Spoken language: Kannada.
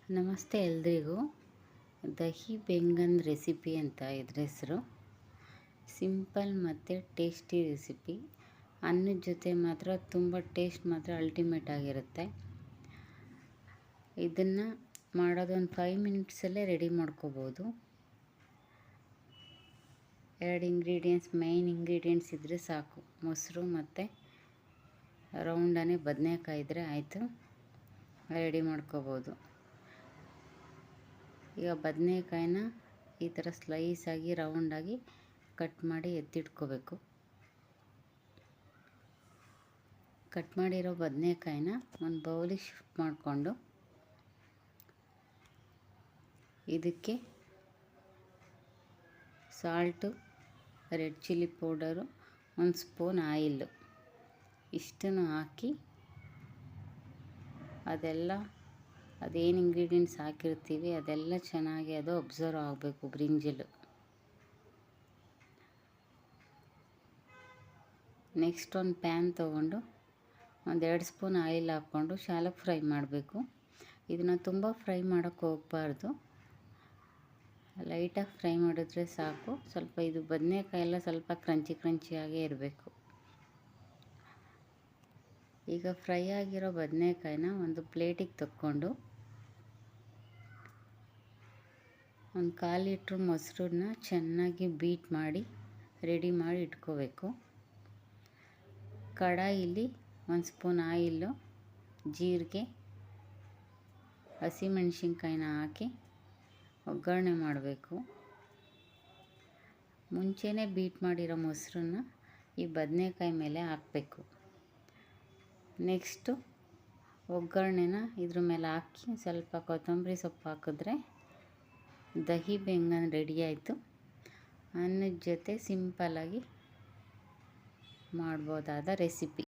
ನಮಸ್ತೆ ಎಲ್ರಿಗೂ. ದಹಿ ಬೆಂಗನ್ ರೆಸಿಪಿ ಅಂತ ಇದ್ರ ಹೆಸರು. ಸಿಂಪಲ್ ಮತ್ತು ಟೇಸ್ಟಿ ರೆಸಿಪಿ. ಅನ್ನದ ಜೊತೆ ಮಾತ್ರ ತುಂಬ ಟೇಸ್ಟ್ ಮಾತ್ರ ಅಲ್ಟಿಮೇಟ್ ಆಗಿರುತ್ತೆ. ಇದನ್ನು ಮಾಡೋದು ಒಂದು 5 ಮಿನಿಟ್ಸಲ್ಲೇ ರೆಡಿ ಮಾಡ್ಕೋಬೋದು. 2 ಇಂಗ್ರೀಡಿಯೆಂಟ್ಸ್, ಮೇಯ್ನ್ ಇಂಗ್ರೀಡಿಯೆಂಟ್ಸ್ ಇದ್ದರೆ ಸಾಕು. ಮೊಸರು ಮತ್ತು ರೌಂಡನೇ ಬದನೆಕಾಯಿ ಇದ್ದರೆ ಆಯಿತು, ರೆಡಿ ಮಾಡ್ಕೋಬೋದು. ಈಗ ಬದನೆಕಾಯಿನ ಈ ಥರ ಸ್ಲೈಸಾಗಿ ರೌಂಡಾಗಿ ಕಟ್ ಮಾಡಿ ಎತ್ತಿಟ್ಕೋಬೇಕು. ಕಟ್ ಮಾಡಿರೋ ಬದನೆಕಾಯಿನ ಒಂದು ಬೌಲಿಗೆ ಶಿಫ್ಟ್ ಮಾಡಿಕೊಂಡು ಇದಕ್ಕೆ salt, red chilli powder, 1 spoon oil ಇಷ್ಟನ್ನು ಹಾಕಿ ಅದೇನು ಇಂಗ್ರೀಡಿಯೆಂಟ್ಸ್ ಹಾಕಿರ್ತೀವಿ ಅದೆಲ್ಲ ಚೆನ್ನಾಗಿ ಅದು ಅಬ್ಸರ್ವ್ ಆಗಬೇಕು. ಬ್ರಿಂಜಲು ನೆಕ್ಸ್ಟ್ ಒಂದು ಪ್ಯಾನ್ ತೊಗೊಂಡು 1-2 ಸ್ಪೂನ್ ಆಯಿಲ್ ಹಾಕ್ಕೊಂಡು ಶಾಲೋ ಫ್ರೈ ಮಾಡಬೇಕು. ಇದನ್ನು ತುಂಬ ಫ್ರೈ ಮಾಡೋಕ್ಕೆ ಹೋಗಬಾರ್ದು, ಲೈಟಾಗಿ ಫ್ರೈ ಮಾಡಿದ್ರೆ ಸಾಕು. ಸ್ವಲ್ಪ ಇದು ಬದನೆಕಾಯಿ ಎಲ್ಲ ಸ್ವಲ್ಪ ಕ್ರಂಚಿಯಾಗೇ ಇರಬೇಕು. ಈಗ ಫ್ರೈ ಆಗಿರೋ ಬದನೆಕಾಯಿನ ಒಂದು ಪ್ಲೇಟಿಗೆ ತಕ್ಕೊಂಡು 1/4 ಲೀಟ್ರ್ ಮೊಸರನ್ನ ಚೆನ್ನಾಗಿ ಬೀಟ್ ಮಾಡಿ ರೆಡಿ ಮಾಡಿ ಇಟ್ಕೋಬೇಕು. ಕಡಾಯಿಲಿ 1 ಸ್ಪೂನ್ ಆಯಿಲ್ಲು, ಜೀರಿಗೆ, ಹಸಿಮೆಣಸಿನ್ಕಾಯಿನ ಹಾಕಿ ಒಗ್ಗರಣೆ ಮಾಡಬೇಕು. ಮುಂಚೆನೇ ಬೀಟ್ ಮಾಡಿರೋ ಮೊಸರನ್ನ ಈ ಬದನೆಕಾಯಿ ಮೇಲೆ ಹಾಕಬೇಕು. ನೆಕ್ಸ್ಟು ಒಗ್ಗರಣೆನ ಇದ್ರ ಮೇಲೆ ಹಾಕಿ ಸ್ವಲ್ಪ ಕೊತ್ತಂಬರಿ ಸೊಪ್ಪು ಹಾಕಿದ್ರೆ ದಹಿ ಬೆಂಗನ್ ರೆಡಿ ಆಯಿತು. ಅನ್ನದ ಜೊತೆ ಸಿಂಪಲ್ಲಾಗಿ ಮಾಡ್ಬೋದಾದ ರೆಸಿಪಿ.